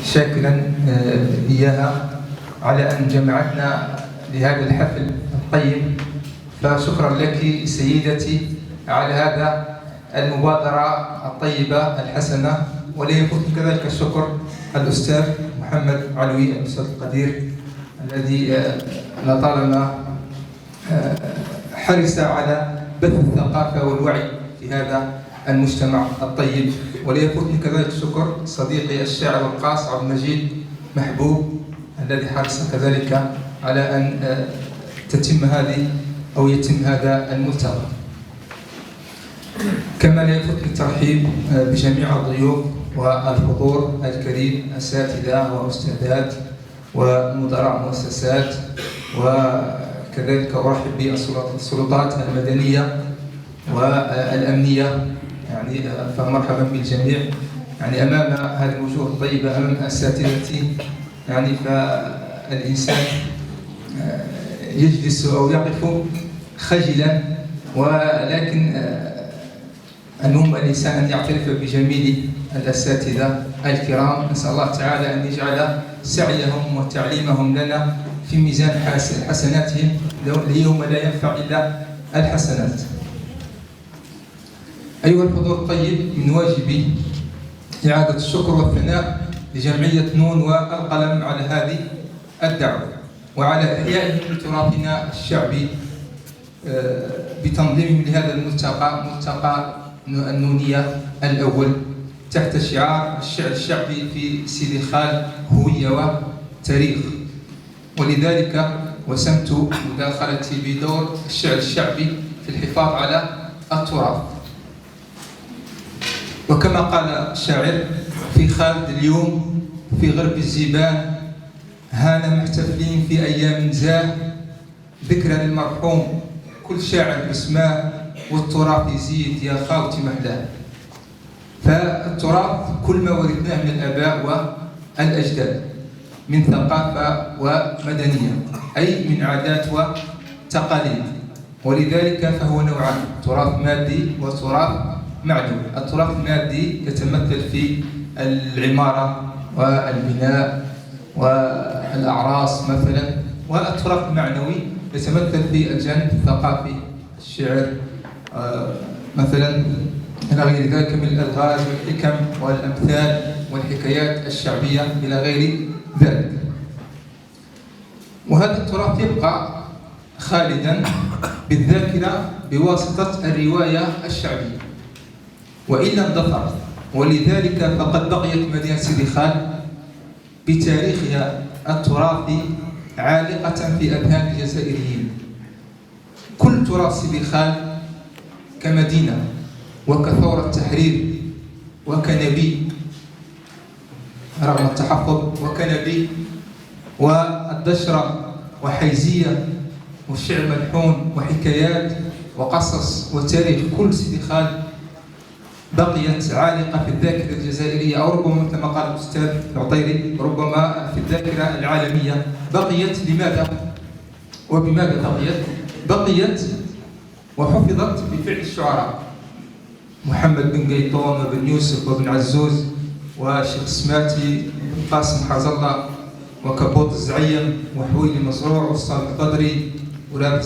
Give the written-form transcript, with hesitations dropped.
شاكرا إياها على أن جمعتنا لهذا الحفل الطيب. فشكرا لك سيدتي على هذا المبادرة الطيبة الحسنة. ولا يفوتني كذلك الشكر الأستاذ محمد علوي الأستاذ القدير الذي لطالما حرص على بث الثقافة والوعي في هذا المجتمع الطيب. ولا يفوتني كذلك شكر صديقي الشاعر القاص عبد المجيد محبوب الذي حرص كذلك على أن يتم هذا الملتقى. كما لا يفوتني الترحيب بجميع الضيوف والحضور الكريم، أساتذة وأستاذات ومدراء مؤسسات، وكذلك أرحب بالسلطات المدنية والأمنية، فمرحبا بالجميع. أمام هذه الوجوه الطيبة، أمام أساتذتي، فالإنسان يجلس أو يقف خجلا، ولكن المهم الإنسان أن يعترف بجميل الأساتذة الكرام. نسأل الله تعالى أن يجعل سعيهم وتعليمهم لنا في ميزان حسناتهم ليوم لا ينفع إلا الحسنات. أيها الحضور الطيب، من واجبي إعادة الشكر والثناء لجمعية نون والقلم على هذه الدعوة وعلى إحيائهم لتراثنا الشعبي بتنظيمهم لهذا الملتقى، ملتقى النونية الأول، تحت شعار الشعر الشعبي في سيدي خال هوية وتاريخ. ولذلك وسمت مداخلتي بدور الشعر الشعبي في الحفاظ على التراث. وكما قال الشاعر في خالد اليوم في غرب الزبان، هانا محتفلين في أيام زاه، ذكرى للمرحوم كل شاعر باسماه، والتراث يزيد يا خاوتي محلاه. فالتراث كل ما ورثناه من الآباء والأجداد من ثقافة ومدنية، أي من عادات وتقاليد. ولذلك فهو نوعان: تراث مادي وتراث معنوي. التراث المادي يتمثل في العمارة والبناء والأعراس مثلا، والتراث المعنوي يتمثل في الجانب الثقافي، الشعر مثلا، إلى غير ذلك من الألغاز والحكم والأمثال والحكايات الشعبية إلى غير ذلك. وهذا التراث يبقى خالدا بالذاكرة بواسطة الرواية الشعبية وإلا اندثرت. ولذلك فقد بقيت مدينة سيدي خال بتاريخها التراثي عالقة في أذهان الجزائريين. كل تراث سيدي خال كمدينة وكثورة تحرير وكنبي رغم التحفظ، وكنبي والدشرة وحيزية والشعر ملحون وحكايات وقصص وتاريخ، كل سيدي خال بقيت عالقة في الذاكرة الجزائرية، أو ربما مثل ما قال الأستاذ العطيري ربما في الذاكرة العالمية. بقيت لماذا؟ وبماذا بقيت وحفظت بفعل الشعراء محمد بن قيطون وبن يوسف وبن عزوز وشيخ سماتي قاسم حاز الله وكبوط الزعيم وحويلي مزروع والصالح القدري وراب